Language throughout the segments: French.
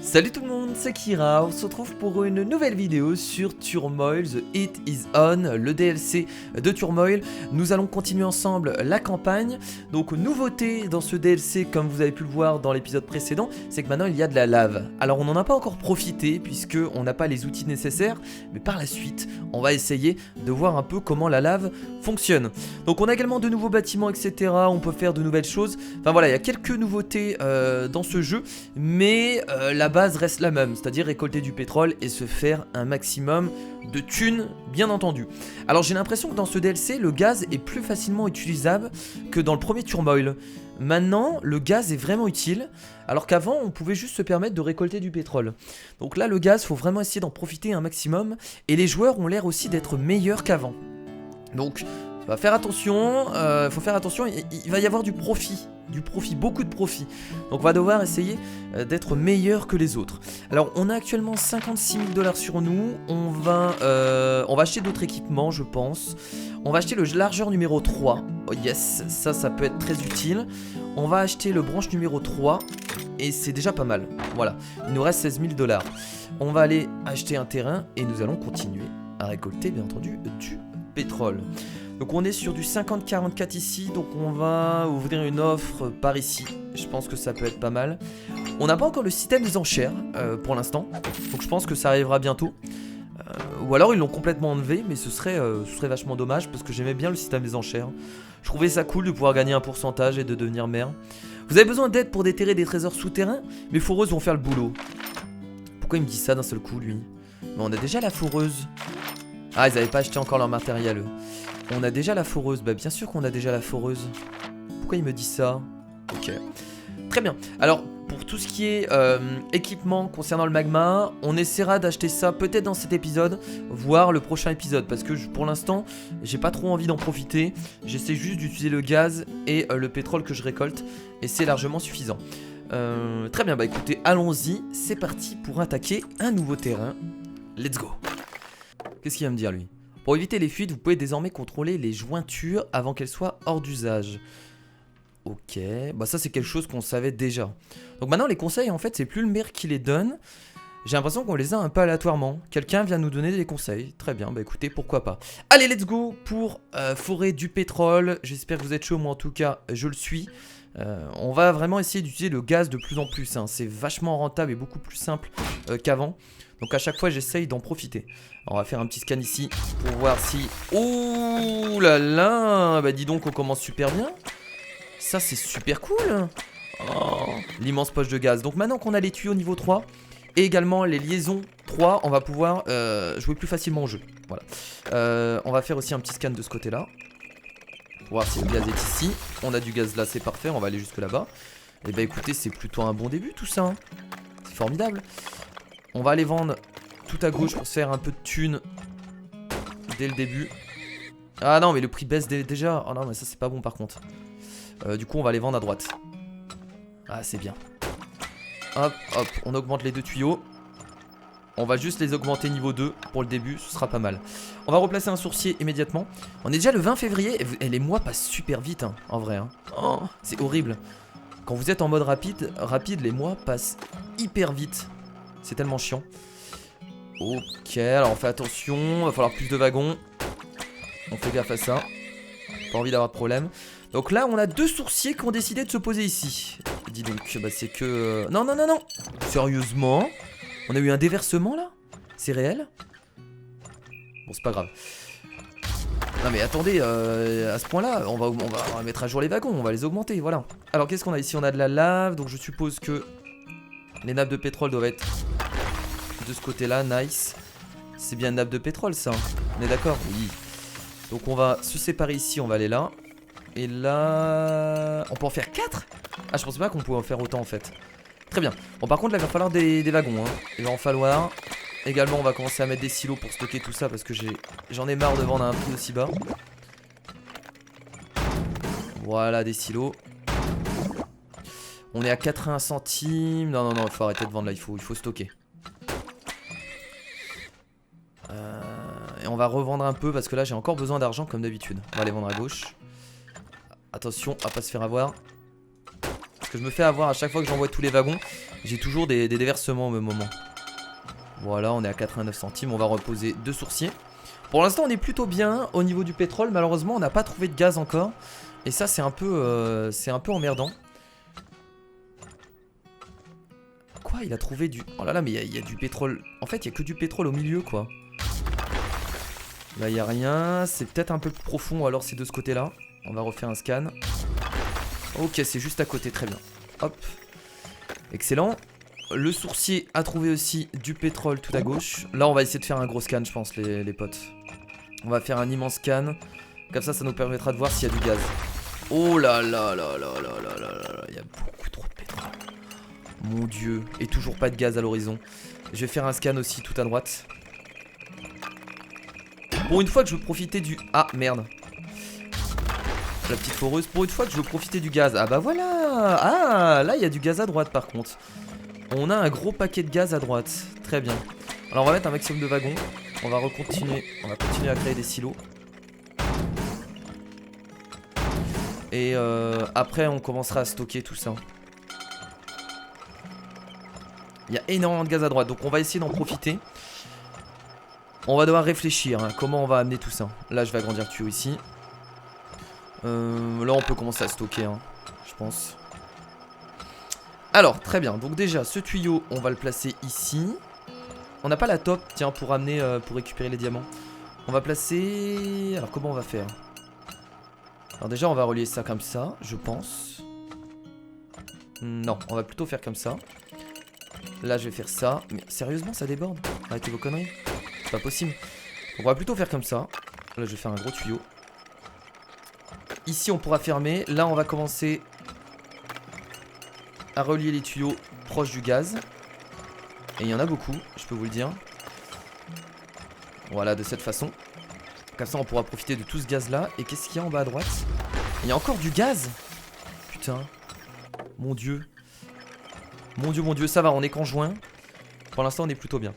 Salut tout le monde, c'est Kira, on se retrouve pour une nouvelle vidéo sur Turmoil, The Heat is On, le DLC de Turmoil. Nous allons continuer ensemble la campagne. Donc nouveauté dans ce DLC, comme vous avez pu le voir dans l'épisode précédent, c'est que maintenant il y a de la lave. Alors on n'en a pas encore profité puisque on n'a pas les outils nécessaires, mais par la suite on va essayer de voir un peu comment la lave fonctionne. Donc on a également de nouveaux bâtiments, etc. On peut faire de nouvelles choses. Enfin voilà, il y a quelques nouveautés dans ce jeu, mais la base reste la même, c'est-à-dire récolter du pétrole et se faire un maximum de thunes, bien entendu. Alors j'ai l'impression que dans ce DLC, le gaz est plus facilement utilisable que dans le premier Turmoil. Maintenant, le gaz est vraiment utile, alors qu'avant, on pouvait juste se permettre de récolter du pétrole. Donc là, le gaz, faut vraiment essayer d'en profiter un maximum, et les joueurs ont l'air aussi d'être meilleurs qu'avant. Donc, faut faire attention, il va y avoir du profit, beaucoup de profit. Donc on va devoir essayer d'être meilleur que les autres. Alors on a actuellement 56 000 $ sur nous, on va acheter d'autres équipements je pense. On va acheter le largeur numéro 3, oh yes, ça peut être très utile. On va acheter le branche numéro 3, et c'est déjà pas mal, voilà. Il nous reste 16 000 $. On va aller acheter un terrain, et nous allons continuer à récolter bien entendu du pétrole. Donc on est sur du 50-44 ici, donc on va ouvrir une offre par ici. Je pense que ça peut être pas mal. On n'a pas encore le système des enchères pour l'instant, donc je pense que ça arrivera bientôt. Ou alors ils l'ont complètement enlevé, mais ce serait vachement dommage parce que j'aimais bien le système des enchères. Je trouvais ça cool de pouvoir gagner un pourcentage et de devenir maire. Vous avez besoin d'aide pour déterrer des trésors souterrains? Mes foreuses vont faire le boulot. Pourquoi il me dit ça d'un seul coup lui? Mais on a déjà la foreuse. Ah, ils n'avaient pas acheté encore leur matériel eux. On a déjà la foreuse, bah bien sûr qu'on a déjà la foreuse. Pourquoi il me dit ça? Ok. Très bien. Alors, pour tout ce qui est équipement concernant le magma, on essaiera d'acheter ça peut-être dans cet épisode, voire le prochain épisode. Parce que pour l'instant, j'ai pas trop envie d'en profiter. J'essaie juste d'utiliser le gaz et le pétrole que je récolte. Et c'est largement suffisant. Très bien, bah écoutez, allons-y. C'est parti pour attaquer un nouveau terrain. Let's go. Qu'est-ce qu'il va me dire lui? Pour éviter les fuites, vous pouvez désormais contrôler les jointures avant qu'elles soient hors d'usage. Ok, bah ça c'est quelque chose qu'on savait déjà. Donc maintenant les conseils en fait c'est plus le maire qui les donne. J'ai l'impression qu'on les a un peu aléatoirement. Quelqu'un vient nous donner des conseils. Très bien, bah écoutez, pourquoi pas. Allez, let's go pour forer du pétrole. J'espère que vous êtes chaud, moi en tout cas je le suis. On va vraiment essayer d'utiliser le gaz de plus en plus, hein. C'est vachement rentable et beaucoup plus simple qu'avant. Donc à chaque fois j'essaye d'en profiter. Alors, on va faire un petit scan ici pour voir si... Oh là là, bah dis donc on commence super bien. Ça c'est super cool. Oh, l'immense poche de gaz. Donc maintenant qu'on a les tuyaux niveau 3 et également les liaisons 3, on va pouvoir jouer plus facilement au jeu. Voilà. On va faire aussi un petit scan de ce côté là pour voir si le gaz est ici. On a du gaz là, c'est parfait, on va aller jusque là-bas. Et bah écoutez, c'est plutôt un bon début tout ça, hein. C'est formidable. On va aller vendre tout à gauche pour se faire un peu de thunes dès le début. Ah non, mais le prix baisse déjà. Oh non, mais ça c'est pas bon par contre. Du coup, on va les vendre à droite. Ah, c'est bien. Hop, hop, on augmente les deux tuyaux. On va juste les augmenter niveau 2 pour le début, ce sera pas mal. On va replacer un sourcier immédiatement. On est déjà le 20 février et les mois passent super vite, hein, en vrai. Hein. Oh, c'est horrible. Quand vous êtes en mode rapide, les mois passent hyper vite. C'est tellement chiant. Ok, alors on fait attention, va falloir plus de wagons. On fait gaffe à ça. Pas envie d'avoir de problème. Donc là, on a deux sourciers qui ont décidé de se poser ici. Dis donc, bah c'est que... Non, non, non, non. Sérieusement? On a eu un déversement là? C'est réel? Bon, c'est pas grave. Non mais attendez, à ce point-là, on va mettre à jour les wagons, on va les augmenter, voilà. Alors qu'est-ce qu'on a ici? On a de la lave, donc je suppose que les nappes de pétrole doivent être de ce côté-là, nice. C'est bien une nappe de pétrole ça, hein. On est d'accord? Oui. Donc on va se séparer ici, on va aller là. Et là... On peut en faire 4? Ah, je pensais pas qu'on pouvait en faire autant en fait. Très bien. Bon, par contre là il va falloir des wagons, hein. Il va en falloir. Également on va commencer à mettre des silos pour stocker tout ça parce que j'en ai marre de vendre à un prix aussi bas. Voilà, des silos. On est à 80 centimes. Non, non, non, il faut arrêter de vendre là, il faut stocker. Et on va revendre un peu parce que là j'ai encore besoin d'argent comme d'habitude. On va les vendre à gauche. Attention à pas se faire avoir. Parce que je me fais avoir à chaque fois que j'envoie tous les wagons. J'ai toujours des déversements au même moment. Voilà, on est à 89 centimes. On va reposer 2 sourciers. Pour l'instant, on est plutôt bien au niveau du pétrole. Malheureusement, on n'a pas trouvé de gaz encore. Et ça, c'est un peu emmerdant. Quoi? Il a trouvé du... Oh là là, mais il y a du pétrole. En fait, il y a que du pétrole au milieu, quoi. Là, il n'y a rien. C'est peut-être un peu plus profond, alors c'est de ce côté-là. On va refaire un scan. Ok, c'est juste à côté, très bien. Hop. Excellent. Le sourcier a trouvé aussi du pétrole tout à gauche. Là, on va essayer de faire un gros scan, je pense, les potes. On va faire un immense scan. Comme ça nous permettra de voir s'il y a du gaz. Oh là là là là là là là là. Il y a beaucoup trop de pétrole. Mon dieu. Et toujours pas de gaz à l'horizon. Je vais faire un scan aussi tout à droite. Pour une fois que je veux profiter du... Ah, merde. La petite foreuse. Pour une fois que je veux profiter du gaz. Ah bah voilà. Ah, là, il y a du gaz à droite, par contre. On a un gros paquet de gaz à droite. Très bien. Alors, on va mettre un maximum de wagons. On va continuer à créer des silos. Et après, on commencera à stocker tout ça. Il y a énormément de gaz à droite. Donc, on va essayer d'en profiter. On va devoir réfléchir, hein, comment on va amener tout ça. Là, je vais agrandir le tuyau ici. Là, on peut commencer à stocker, hein, je pense. Alors, très bien. Donc déjà, ce tuyau, on va le placer ici. On n'a pas la top, tiens, pour amener, pour récupérer les diamants. On va placer... Alors, comment on va faire? Alors déjà, on va relier ça comme ça, je pense. Non, on va plutôt faire comme ça. Là, je vais faire ça. Mais sérieusement, ça déborde? Arrêtez vos conneries. C'est pas possible. On va plutôt faire comme ça. Là, je vais faire un gros tuyau. Ici, on pourra fermer. Là, on va commencer à relier les tuyaux proches du gaz. Et il y en a beaucoup, je peux vous le dire. Voilà, de cette façon. Comme ça, on pourra profiter de tout ce gaz-là. Et qu'est-ce qu'il y a en bas à droite? Il y a encore du gaz? Putain. Mon dieu. Mon dieu, ça va, on est qu'en juin. Pour l'instant, on est plutôt bien.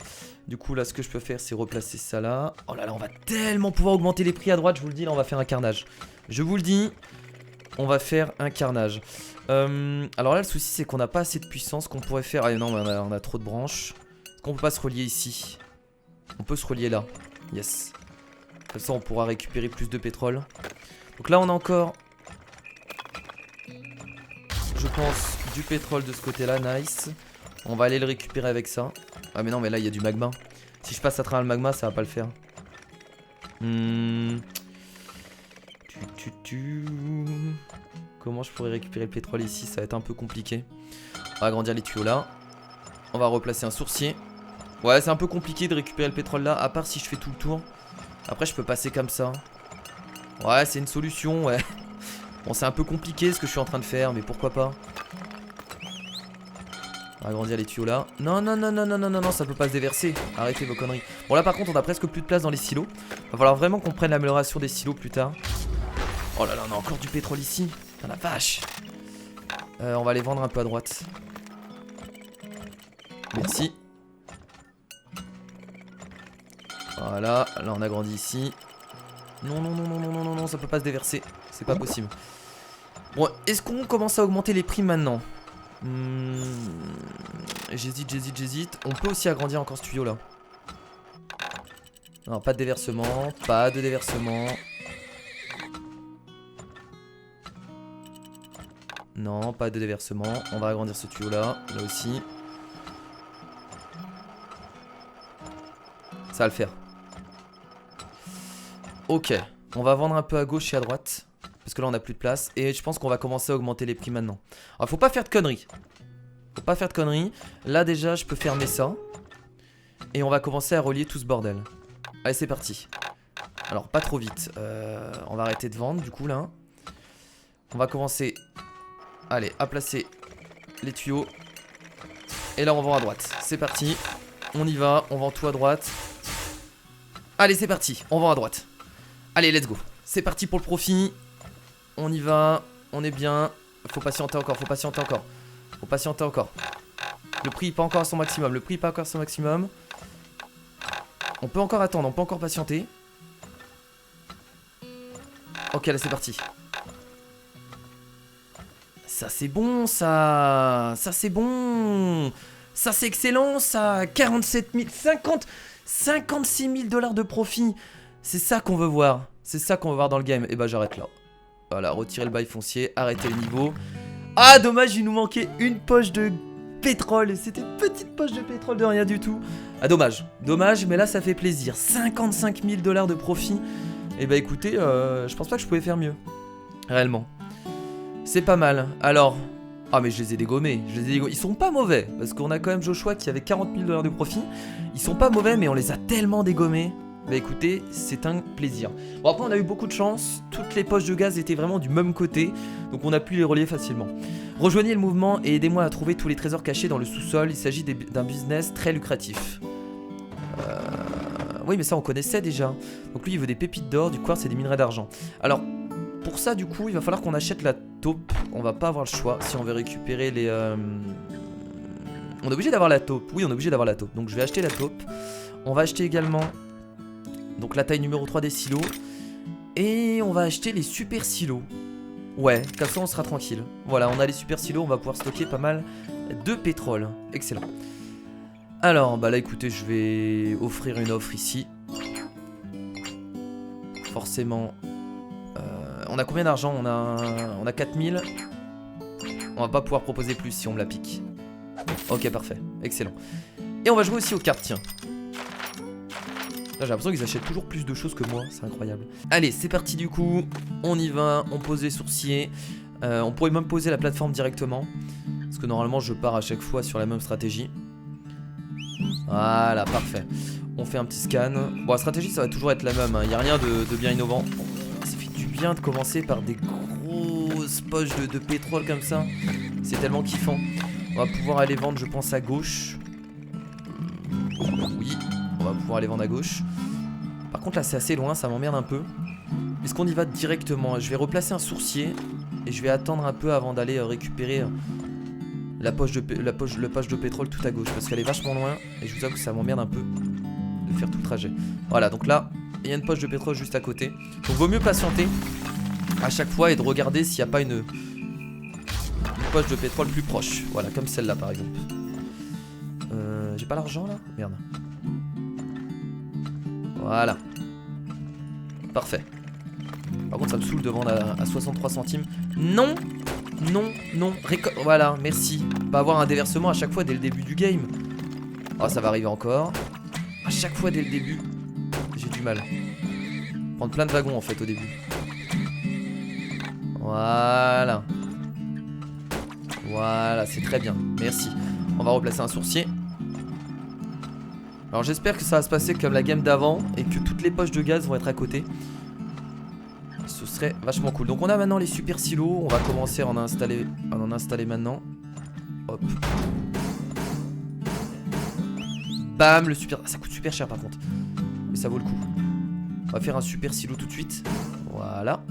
Du coup, là, ce que je peux faire, c'est replacer ça là. Oh là là, on va tellement pouvoir augmenter les prix à droite. Je vous le dis, là, on va faire un carnage. Je vous le dis, on va faire un carnage. Alors là, le souci, c'est qu'on n'a pas assez de puissance qu'on pourrait faire. Ah non, mais on a trop de branches. Est-ce qu'on peut pas se relier ici? On peut se relier là. Yes. Comme ça, on pourra récupérer plus de pétrole. Donc là, on a encore, je pense, du pétrole de ce côté-là. Nice. On va aller le récupérer avec ça. Ah mais non, mais là il y a du magma. Si je passe à travers le magma, ça va pas le faire. Comment je pourrais récupérer le pétrole ici? Ça va être un peu compliqué. On va agrandir les tuyaux là. On va replacer un sourcier. Ouais, c'est un peu compliqué de récupérer le pétrole là, à part si je fais tout le tour. Après, je peux passer comme ça. Ouais, c'est une solution, ouais. Bon, c'est un peu compliqué ce que je suis en train de faire, mais pourquoi pas. On va agrandir les tuyaux là. Non, non, non, non, non, non, non, non, ça peut pas se déverser. Arrêtez vos conneries. Bon, là par contre, on a presque plus de place dans les silos. Va falloir vraiment qu'on prenne l'amélioration des silos plus tard. Oh là là, on a encore du pétrole ici. Putain, la vache. On va les vendre un peu à droite. Merci. Voilà, là on agrandit ici. Non, non, non, non, non, non, non, non, ça peut pas se déverser. C'est pas possible. Bon, est-ce qu'on commence à augmenter les prix maintenant? J'hésite. On peut aussi agrandir encore ce tuyau là. Non, pas de déversement. Pas de déversement. Non, pas de déversement. On va agrandir ce tuyau là. Là aussi. Ça va le faire. Ok. On va vendre un peu à gauche et à droite. Parce que là on a plus de place. Et je pense qu'on va commencer à augmenter les prix maintenant. Alors faut pas faire de conneries. Faut pas faire de conneries. Là déjà je peux fermer ça. Et on va commencer à relier tout ce bordel. Allez c'est parti. Alors pas trop vite. On va arrêter de vendre du coup là. On va commencer. Allez à placer les tuyaux. Et là on vend à droite. C'est parti. On y va. On vend tout à droite. Allez c'est parti. On vend à droite. Allez let's go. C'est parti pour le profit. On y va. On est bien. Faut patienter encore. Faut patienter encore. Faut patienter encore. Le prix n'est pas encore à son maximum. Le prix n'est pas encore à son maximum. On peut encore attendre. On peut encore patienter. Ok là c'est parti. ça c'est bon, ça c'est bon, ça c'est excellent, ça, 47 000, 56 000 dollars de profit, c'est ça qu'on veut voir, c'est ça qu'on veut voir dans le game. Et bah j'arrête là, voilà, retirer le bail foncier, arrêter le niveau. Ah dommage, il nous manquait une poche de pétrole, c'était une petite poche de pétrole de rien du tout. Ah dommage, mais là ça fait plaisir, 55 000 dollars de profit. Et bah écoutez, je pense pas que je pouvais faire mieux, réellement. C'est pas mal. Alors, ah mais je les ai dégommés, Ils sont pas mauvais, parce qu'on a quand même Joshua qui avait 40 000 dollars de profit. Ils sont pas mauvais, mais on les a tellement dégommés. Bah écoutez, c'est un plaisir. Bon après on a eu beaucoup de chance, toutes les poches de gaz étaient vraiment du même côté, donc on a pu les relier facilement. Rejoignez le mouvement et aidez-moi à trouver tous les trésors cachés dans le sous-sol, il s'agit d'un business très lucratif. Oui mais ça on connaissait déjà. Donc lui il veut des pépites d'or, du quartz et des minerais d'argent. Alors pour ça du coup il va falloir qu'on achète la taupe. On va pas avoir le choix si on veut récupérer les... On est obligé d'avoir la taupe. Oui on est obligé d'avoir la taupe. Donc je vais acheter la taupe. On va acheter également donc la taille numéro 3 des silos. Et on va acheter les super silos. Ouais, comme ça on sera tranquille. Voilà, on a les super silos, on va pouvoir stocker pas mal de pétrole. Excellent. Alors, bah là écoutez, je vais offrir une offre ici. Forcément. On a combien d'argent? On a 4000. On va pas pouvoir proposer plus si on me la pique. Ok, parfait. Excellent. Et on va jouer aussi aux cartes, tiens. J'ai l'impression qu'ils achètent toujours plus de choses que moi, c'est incroyable. Allez, c'est parti du coup, on y va, on pose les sourciers. On pourrait même poser la plateforme directement, parce que normalement je pars à chaque fois sur la même stratégie. Voilà, parfait. On fait un petit scan. Bon, la stratégie ça va toujours être la même, il n'y a rien de bien innovant. Ça fait du bien de commencer par des grosses poches de pétrole comme ça. C'est tellement kiffant. On va pouvoir aller vendre, je pense, à gauche. Oui. On va pouvoir aller vendre à gauche. Par contre là c'est assez loin, ça m'emmerde un peu. Est-ce qu'on y va directement? Je vais replacer un sourcier et je vais attendre un peu avant d'aller récupérer la poche de pétrole tout à gauche, parce qu'elle est vachement loin et je vous avoue que ça m'emmerde un peu de faire tout le trajet. Voilà, donc là il y a une poche de pétrole juste à côté. Donc vaut mieux patienter à chaque fois et de regarder s'il n'y a pas une poche de pétrole plus proche. Voilà, comme celle-là par exemple. J'ai pas l'argent là? Merde. Voilà. Parfait. Par contre ça me saoule de vendre à 63 centimes. Non. Voilà, merci. Pas avoir un déversement à chaque fois dès le début du game. Oh ça va arriver encore. À chaque fois dès le début. J'ai du mal. Prendre plein de wagons en fait au début. Voilà. Voilà, c'est très bien. Merci. On va replacer un sourcier. Alors j'espère que ça va se passer comme la game d'avant et que toutes les poches de gaz vont être à côté. Ce serait vachement cool. Donc on a maintenant les super silos. On va commencer à en installer maintenant. Hop. Bam, le super... Ça coûte super cher par contre. Mais ça vaut le coup. On va faire un super silo tout de suite. Voilà.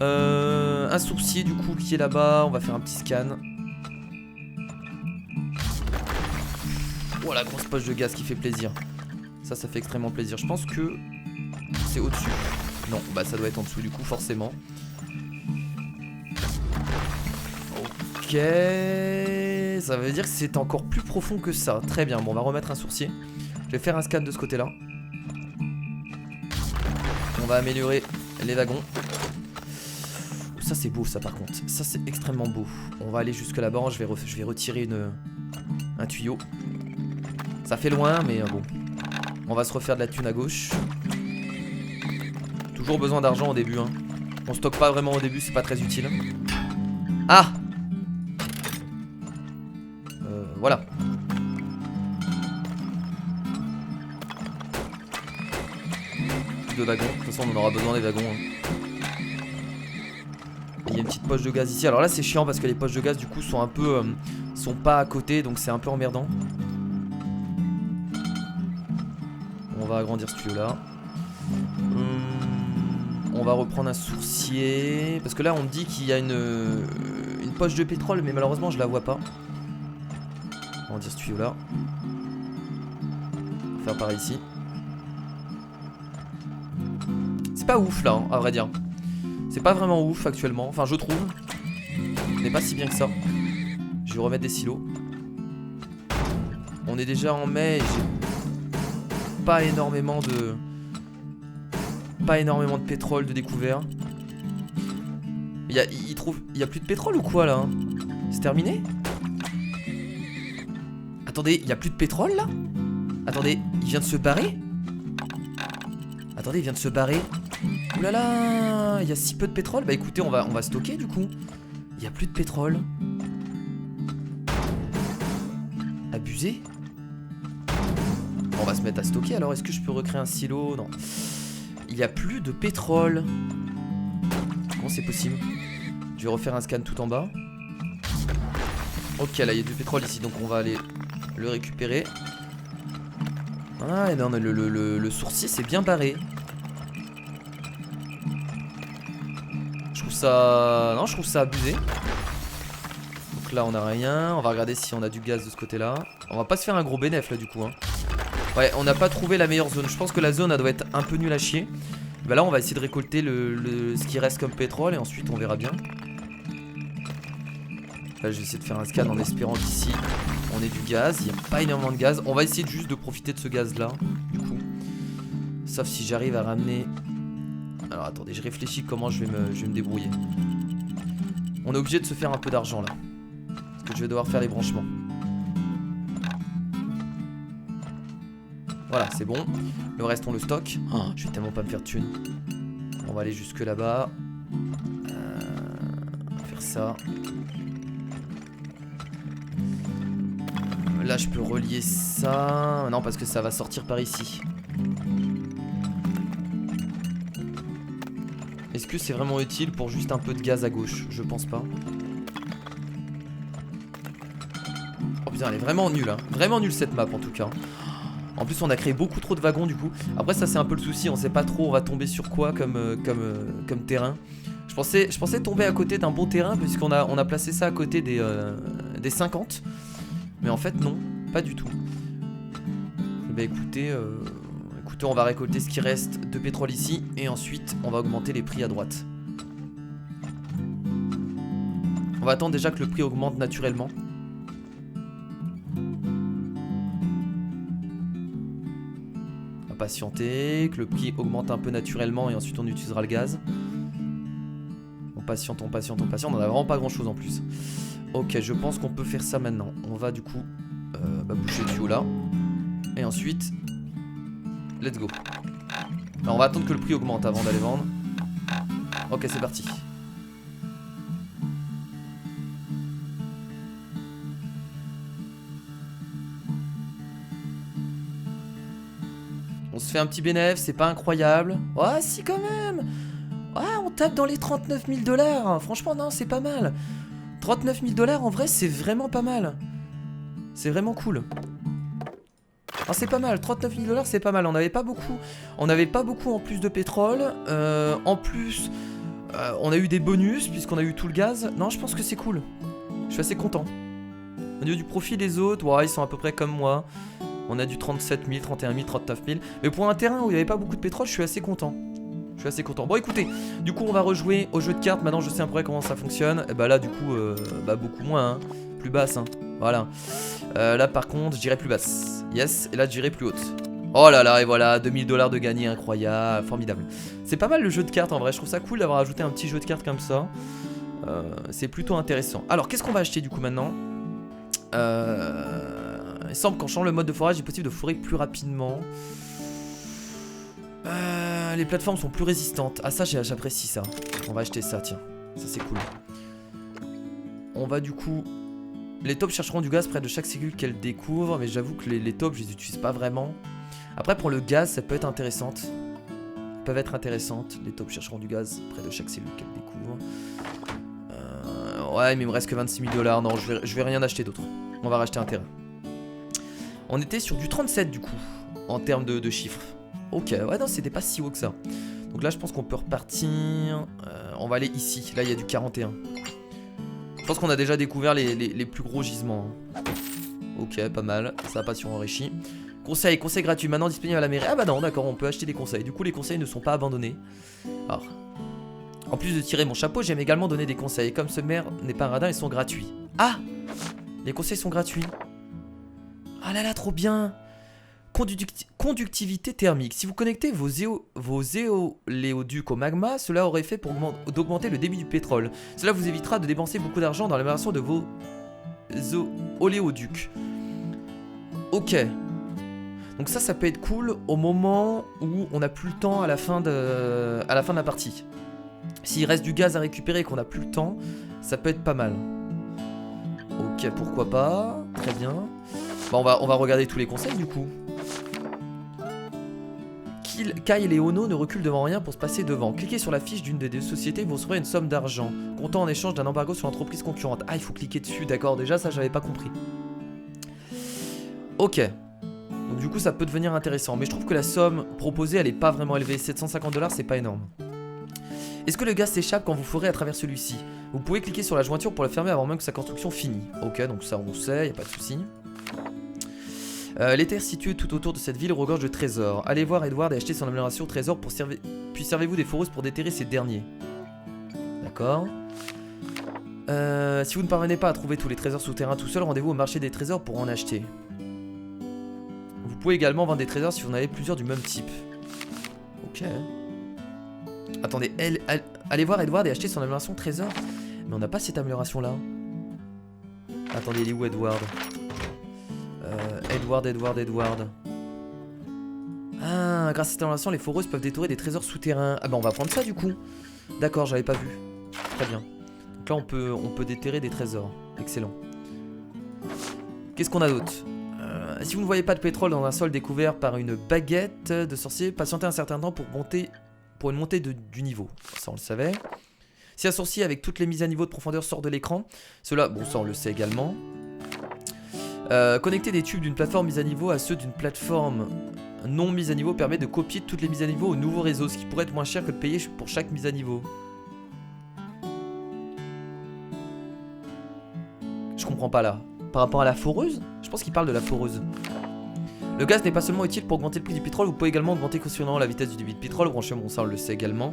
Un sourcier du coup qui est là-bas. On va faire un petit scan. Oh la grosse poche de gaz qui fait plaisir. Ça fait extrêmement plaisir. Je pense que c'est au-dessus. Non, bah ça doit être en dessous du coup forcément. Ok. Ça veut dire que c'est encore plus profond que ça. Très bien, bon on va remettre un sourcier. Je vais faire un scan de ce côté-là. On va améliorer les wagons. Ça c'est beau ça par contre. Ça c'est extrêmement beau. On va aller jusque là-bas. Je vais retirer un tuyau. Ça fait loin mais bon. On va se refaire de la thune à gauche. Toujours besoin d'argent au début hein. On stocke pas vraiment au début, c'est pas très utile. Ah! Voilà. De wagons, de toute façon on en aura besoin des wagons hein. Il y a une petite poche de gaz ici. Alors là c'est chiant parce que les poches de gaz du coup sont un peu sont pas à côté, donc c'est un peu emmerdant. On va agrandir ce tuyau là. On va reprendre un sourcier. Parce que là on me dit qu'il y a une poche de pétrole, mais malheureusement je la vois pas. On va agrandir ce tuyau là. On va faire pareil ici. C'est pas ouf là hein, à vrai dire. C'est pas vraiment ouf actuellement, enfin je trouve. On n'est pas si bien que ça. Je vais remettre des silos. On est déjà en mai et j'ai pas énormément de... pétrole de découvert. Il y a plus de pétrole ou quoi là hein? C'est terminé? Attendez, il y a plus de pétrole là? Attendez, il vient de se barrer? Attendez, il vient de se barrer. Ouh là là, il y a si peu de pétrole. Bah écoutez, on va stocker du coup. Il y a plus de pétrole. Abusé. On va se mettre à stocker alors. Est-ce que je peux recréer un silo? Non. Il y a plus de pétrole. Comment c'est possible? Je vais refaire un scan tout en bas. Ok, là il y a du pétrole ici, donc on va aller le récupérer. Ah non, le sourcier c'est bien barré. Je trouve ça... Non, je trouve ça abusé. Donc là on a rien. On va regarder si on a du gaz de ce côté là. On va pas se faire un gros bénéf là du coup hein. Ouais, on n'a pas trouvé la meilleure zone. Je pense que la zone elle doit être un peu nulle à chier. Bah là on va essayer de récolter ce qui reste comme pétrole. Et ensuite on verra bien. Là je vais essayer de faire un scan en espérant qu'ici on ait du gaz. Il n'y a pas énormément de gaz. On va essayer juste de profiter de ce gaz là. Du coup. Sauf si j'arrive à ramener... Alors attendez, je réfléchis comment je vais me débrouiller. On est obligé de se faire un peu d'argent là. Parce que je vais devoir faire les branchements. Voilà, c'est bon. Le reste on le stocke. Oh, je vais tellement pas me faire de thunes. On va aller jusque là-bas. On va faire ça. Là je peux relier ça. Non parce que ça va sortir par ici. Est-ce que c'est vraiment utile pour juste un peu de gaz à gauche? Je pense pas. Oh putain elle est vraiment nulle hein. Vraiment nulle cette map en tout cas. En plus on a créé beaucoup trop de wagons du coup. Après ça c'est un peu le souci. On sait pas trop on va tomber sur quoi comme terrain. Je pensais tomber à côté d'un bon terrain. Puisqu'on a placé ça à côté des 50. Mais en fait non, pas du tout. Bah écoutez, on va récolter ce qui reste de pétrole ici. Et ensuite on va augmenter les prix à droite. On va attendre déjà que le prix augmente naturellement. On va patienter, que le prix augmente un peu naturellement. Et ensuite on utilisera le gaz. On patiente, on patiente, on patiente. On n'a vraiment pas grand chose en plus. Ok, je pense qu'on peut faire ça maintenant. On va du coup boucher le tuyau là. Et ensuite, let's go. Alors on va attendre que le prix augmente avant d'aller vendre. Ok, c'est parti. On se fait un petit bénéfice, c'est pas incroyable. Ouais, si quand même. Ouais, on tape dans les 39 000 $. Franchement, non, c'est pas mal. 39 000 $ en vrai c'est vraiment pas mal. C'est vraiment cool. Ah, c'est pas mal, 39 000 $ c'est pas mal. On n'avait pas beaucoup en plus de pétrole. En plus on a eu des bonus puisqu'on a eu tout le gaz. Non je pense que c'est cool. Je suis assez content. Au niveau du profit des autres, ouais, ils sont à peu près comme moi. On a du 37 000, 31 000, 39 000. Mais pour un terrain où il n'y avait pas beaucoup de pétrole, je suis assez content. Je suis assez content. Bon écoutez, du coup on va rejouer au jeu de cartes. Maintenant je sais à peu près comment ça fonctionne. Et bah là du coup beaucoup moins hein. Plus basse hein. Voilà. Là par contre je dirais plus basse. Yes. Et là je dirais plus haute. Oh là là et voilà 2000 $ de gagné. Incroyable. Formidable. C'est pas mal le jeu de cartes en vrai. Je trouve ça cool d'avoir ajouté un petit jeu de cartes comme ça. C'est plutôt intéressant. Alors qu'est-ce qu'on va acheter du coup maintenant? Il semble qu'en changeant le mode de forage il est possible de fourrer plus rapidement. Les plateformes sont plus résistantes. Ah ça j'apprécie ça. On va acheter ça tiens. Ça c'est cool. On va du coup... Les taupes chercheront du gaz près de chaque cellule qu'elles découvrent. Mais j'avoue que les taupes je les utilise pas vraiment. Après pour le gaz ça peut être intéressante. Elles peuvent être intéressantes. Les taupes chercheront du gaz près de chaque cellule qu'elles découvrent. Ouais mais il me reste que 26 000 $. Non je vais rien acheter d'autre. On va racheter un terrain. On était sur du 37 du coup. En termes de chiffres. Ok, ouais non c'était pas si haut que ça. Donc là je pense qu'on peut repartir. On va aller ici, là il y a du 41. Je pense qu'on a déjà découvert les plus gros gisements hein. Ok, pas mal, ça pas surenrichi. Conseil gratuit, maintenant disponible à la mairie. Ah bah non d'accord, on peut acheter des conseils. Du coup les conseils ne sont pas abandonnés. Alors, En plus de tirer mon chapeau, j'aime également donner des conseils. Comme ce maire n'est pas un radin, ils sont gratuits. Ah! Les conseils sont gratuits. Ah là là, trop bien! Conductivité thermique. Si vous connectez vos éoléoducs au magma, cela aurait fait pour d'augmenter le débit du pétrole. Cela vous évitera de dépenser beaucoup d'argent dans l'amélioration de vos oléoducs. Ok. Donc ça peut être cool au moment où on n'a plus le temps à la fin de la partie. S'il reste du gaz à récupérer et qu'on n'a plus le temps, ça peut être pas mal. Ok, pourquoi pas. Très bien. Bon, on va regarder tous les conseils du coup. Kai et Ono ne reculent devant rien pour se passer devant. Cliquez sur la fiche d'une des deux sociétés, vous recevrez une somme d'argent, comptant en échange d'un embargo sur l'entreprise concurrente. Ah, il faut cliquer dessus, d'accord, déjà ça j'avais pas compris. Ok. Donc du coup ça peut devenir intéressant, mais je trouve que la somme proposée elle est pas vraiment élevée. 750 $, c'est pas énorme. Est-ce que le gaz s'échappe quand vous ferez à travers celui-ci? Vous pouvez cliquer sur la jointure pour le fermer avant même que sa construction finisse. Ok, donc ça on sait, y a pas de souci. Les terres situées tout autour de cette ville regorgent de trésors. Allez voir Edward et achetez son amélioration au trésor pour puis servez-vous des foreuses pour déterrer ces derniers. D'accord. Si vous ne parvenez pas à trouver tous les trésors souterrains tout seul, rendez-vous au marché des trésors pour en acheter. Vous pouvez également vendre des trésors si vous en avez plusieurs du même type. Ok. Attendez, allez voir Edward et achetez son amélioration trésor. Mais on n'a pas cette amélioration là. Attendez, il est où Edward? Edward. Ah, grâce à cette amélioration, les foreuses peuvent détourer des trésors souterrains. Ah bah on va prendre ça du coup. D'accord, j'avais pas vu. Très bien. Donc là on peut déterrer des trésors. Excellent. Qu'est-ce qu'on a d'autre? Si vous ne voyez pas de pétrole dans un sol découvert par une baguette de sorcier, patientez un certain temps pour une montée du niveau. Ça on le savait. Si un sorcier avec toutes les mises à niveau de profondeur sort de l'écran, cela, bon ça on le sait également. Connecter des tubes d'une plateforme mise à niveau à ceux d'une plateforme non mise à niveau permet de copier toutes les mises à niveau au nouveau réseau, ce qui pourrait être moins cher que de payer pour chaque mise à niveau. Je comprends pas là. Par rapport à la foreuse? Je pense qu'il parle de la foreuse. Le gaz n'est pas seulement utile pour augmenter le prix du pétrole, vous pouvez également augmenter cautionnant la vitesse du débit de pétrole. Franchement, ça on le sait également.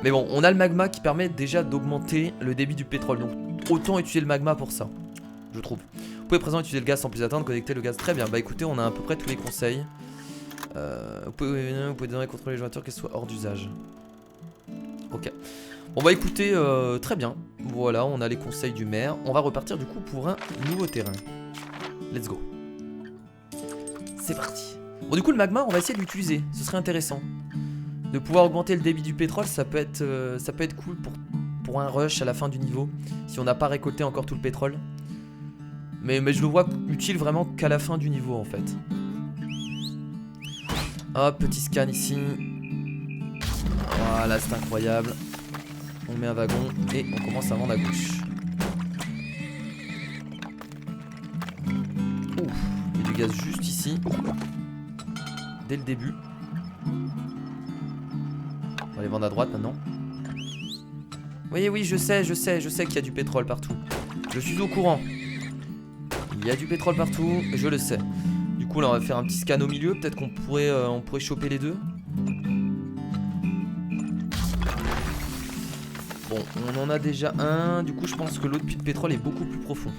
Mais bon, on a le magma qui permet déjà d'augmenter le débit du pétrole. Donc autant utiliser le magma pour ça, je trouve. Vous pouvez présent utiliser le gaz sans plus attendre, connecter le gaz. Très bien, bah écoutez, on a à peu près tous les conseils. Vous pouvez désormais contrôler les jointures qu'elles soient hors d'usage. Ok. Bon bah écoutez, très bien. Voilà, on a les conseils du maire. On va repartir du coup pour un nouveau terrain. Let's go. C'est parti. Bon du coup le magma, on va essayer de l'utiliser. Ce serait intéressant. De pouvoir augmenter le débit du pétrole, ça peut être cool pour un rush à la fin du niveau. Si on n'a pas récolté encore tout le pétrole. Mais je le vois utile vraiment qu'à la fin du niveau en fait. Hop, petit scan ici. Voilà, c'est incroyable. On met un wagon et on commence à vendre à gauche. Ouf, il y a du gaz juste ici. Dès le début. On va aller vendre à droite maintenant. Oui, je sais qu'il y a du pétrole partout. Je suis au courant. Il y a du pétrole partout, je le sais. Du coup là on va faire un petit scan au milieu. Peut-être qu'on pourrait, choper les deux. Bon, on en a déjà un. Du coup je pense que l'autre puits de pétrole est beaucoup plus profond.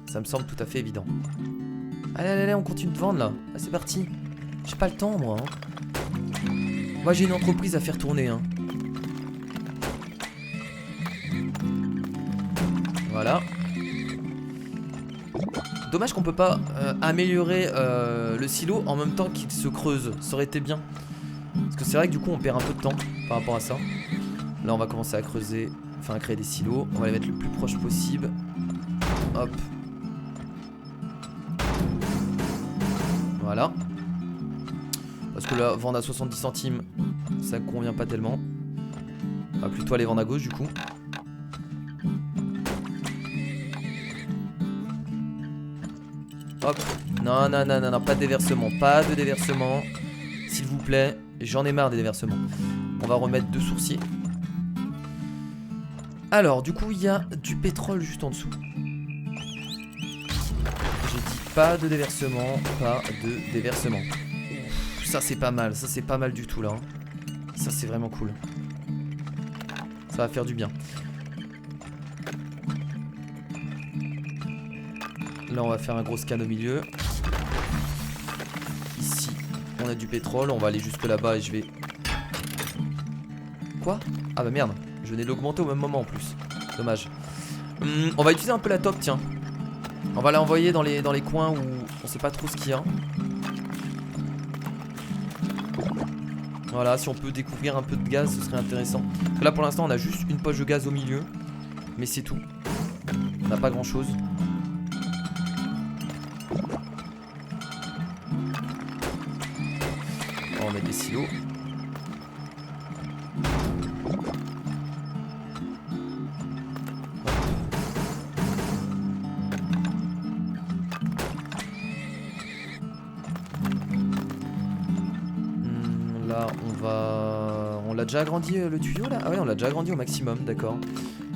Ça me semble tout à fait évident. Allez, on continue de vendre là. Ah, c'est parti. J'ai pas le temps moi. Moi j'ai une entreprise à faire tourner. Voilà. Dommage qu'on peut pas améliorer le silo en même temps qu'il se creuse. Ça aurait été bien. Parce que c'est vrai que du coup on perd un peu de temps par rapport à ça. Là on va commencer à creuser, enfin à créer des silos. On va les mettre le plus proche possible. Hop. Voilà. Parce que là vendre à 70 centimes, ça convient pas tellement. On va plutôt aller vendre à gauche du coup. Hop. Non, pas de déversement. Pas de déversement. S'il vous plaît. J'en ai marre des déversements. On va remettre 2 sourciers. Alors, du coup, il y a du pétrole juste en dessous. J'ai dit pas de déversement. Pas de déversement. Ouf, ça, c'est pas mal. Ça, c'est pas mal du tout, là. Ça, c'est vraiment cool. Ça va faire du bien. Là on va faire un gros scan au milieu. Ici on a du pétrole. On va aller jusque là-bas et je vais... Quoi? Ah bah merde. Je venais de l'augmenter au même moment en plus. Dommage. On va utiliser un peu la top, tiens. On va l'envoyer dans les coins où on sait pas trop ce qu'il y a. Voilà, si on peut découvrir un peu de gaz, ce serait intéressant. Là pour l'instant on a juste une poche de gaz au milieu. Mais c'est tout. On n'a pas grand chose. On va mettre des silos. Là on l'a déjà agrandi le tuyau là. Ah ouais, on l'a déjà agrandi au maximum, d'accord.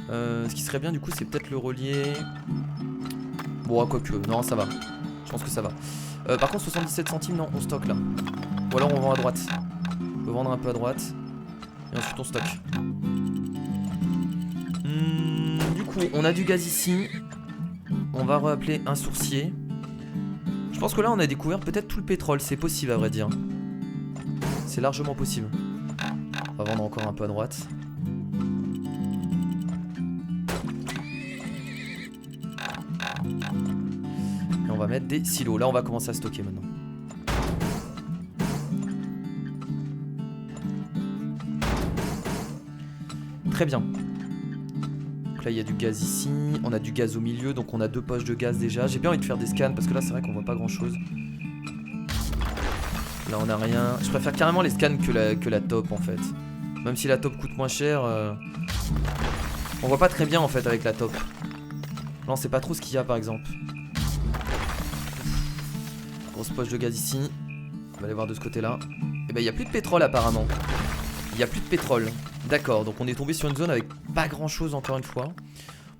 Ce qui serait bien du coup c'est peut-être le relier. Bon, quoique, non ça va. Je pense que ça va. Par contre 77 centimes, non, on stocke là. Ou alors on vend à droite. On peut vendre un peu à droite. Et ensuite on stocke. Du coup on a du gaz ici. On va rappeler un sourcier. Je pense que là on a découvert peut-être tout le pétrole. C'est possible à vrai dire. C'est largement possible. On va vendre encore un peu à droite. Et on va mettre des silos. Là on va commencer à stocker maintenant. Très bien. Donc là il y a du gaz ici. On a du gaz au milieu. Donc on a 2 poches de gaz déjà. J'ai bien envie de faire des scans parce que là c'est vrai qu'on voit pas grand chose. Là on a rien. Je préfère carrément les scans que la top en fait. Même si la top coûte moins cher. On voit pas très bien en fait avec la top. Là on sait pas trop ce qu'il y a par exemple. Grosse poche de gaz ici. On va aller voir de ce côté là. Et bah il n'y a plus de pétrole apparemment. Il n'y a plus de pétrole. D'accord, donc on est tombé sur une zone avec pas grand chose encore une fois.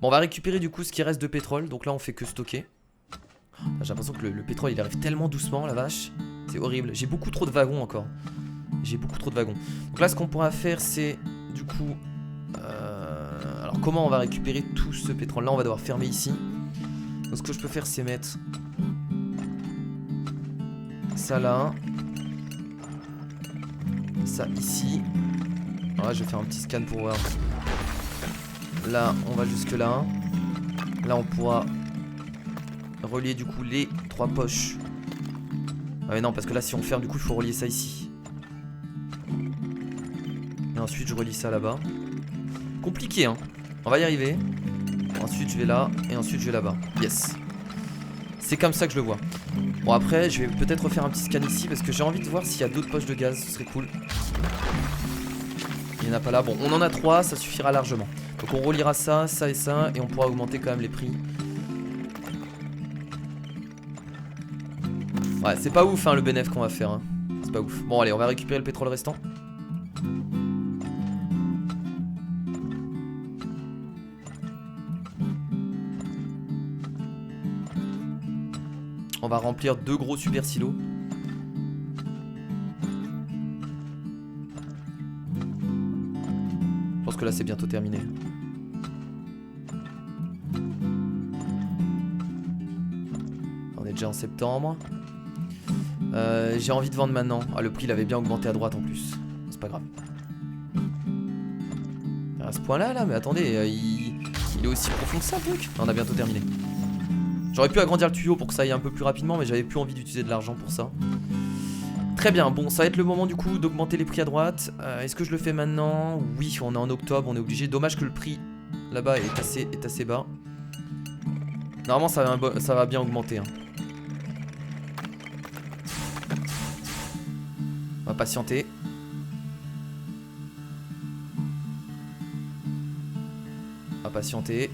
Bon on va récupérer du coup ce qui reste de pétrole. Donc là on fait que stocker. J'ai l'impression que le pétrole il arrive tellement doucement la vache. C'est horrible, j'ai beaucoup trop de wagons encore. J'ai beaucoup trop de wagons. Donc là ce qu'on pourra faire c'est du coup alors comment on va récupérer tout ce pétrole? Là on va devoir fermer ici. Donc ce que je peux faire c'est mettre ça là. Ça ici. Alors là je vais faire un petit scan pour voir. Là on va jusque là. Là on pourra relier du coup les 3 poches. Ah mais non parce que là si on ferme du coup il faut relier ça ici. Et ensuite je relie ça là-bas. Compliqué hein. On va y arriver. Ensuite je vais là. Et ensuite je vais là-bas. Yes. C'est comme ça que je le vois. Bon après je vais peut-être refaire un petit scan ici parce que j'ai envie de voir s'il y a d'autres poches de gaz. Ce serait cool. Il n'y en a pas là. Bon on en a 3, ça suffira largement. Donc on reliera ça, ça et ça. Et on pourra augmenter quand même les prix. Ouais c'est pas ouf hein, le bénéf qu'on va faire hein. C'est pas ouf. Bon allez on va récupérer le pétrole restant. On va remplir 2 gros super silos. Je pense que là c'est bientôt terminé. On est déjà en septembre. J'ai envie de vendre maintenant. Ah le prix il avait bien augmenté à droite en plus. C'est pas grave. À ce point là mais attendez, il est aussi profond que ça le truc. On a bientôt terminé. J'aurais pu agrandir le tuyau pour que ça aille un peu plus rapidement, mais j'avais plus envie d'utiliser de l'argent pour ça. Très bien, bon, ça va être le moment du coup d'augmenter les prix à droite. Est-ce que je le fais maintenant? Oui, on est en octobre, on est obligé. Dommage que le prix là-bas est assez bas. Normalement, ça va bien augmenter. Hein. On va patienter. On va patienter.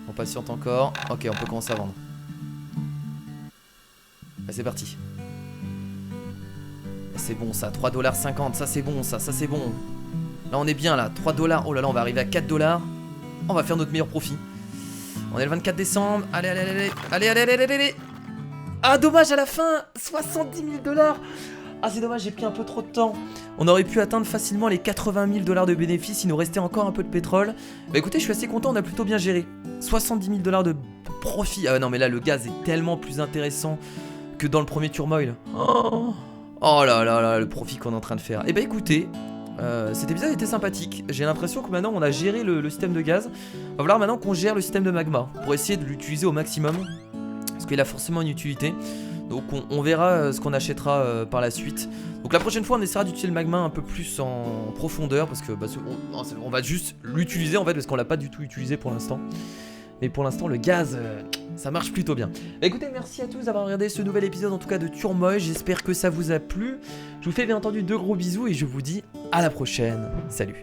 On patiente encore. Ok, on peut commencer à vendre. C'est parti. C'est bon ça, 3,50$, ça c'est bon ça c'est bon. Là on est bien là, 3$. Oh là là, on va arriver à 4$. On va faire notre meilleur profit. On est le 24 décembre. Allez, allez. Ah dommage à la fin, 70 000$. Ah c'est dommage, j'ai pris un peu trop de temps. On aurait pu atteindre facilement les 80 000 $ de bénéfices, il nous restait encore un peu de pétrole. Bah écoutez, je suis assez content, on a plutôt bien géré. 70 000 $ de profit. Ah non mais là le gaz est tellement plus intéressant que dans le premier Turmoil. Oh là là là, le profit qu'on est en train de faire. Et bah écoutez, cet épisode était sympathique. J'ai l'impression que maintenant on a géré le système de gaz. Va falloir maintenant qu'on gère le système de magma pour essayer de l'utiliser au maximum. Parce qu'il a forcément une utilité. Donc on verra ce qu'on achètera par la suite. Donc la prochaine fois on essaiera d'utiliser le magma un peu plus en profondeur. Parce que on va juste l'utiliser en fait, parce qu'on l'a pas du tout utilisé pour l'instant. Mais pour l'instant le gaz, ça marche plutôt bien. Écoutez, merci à tous d'avoir regardé ce nouvel épisode en tout cas de Turmoil. J'espère que ça vous a plu. Je vous fais bien entendu de gros bisous et je vous dis à la prochaine. Salut.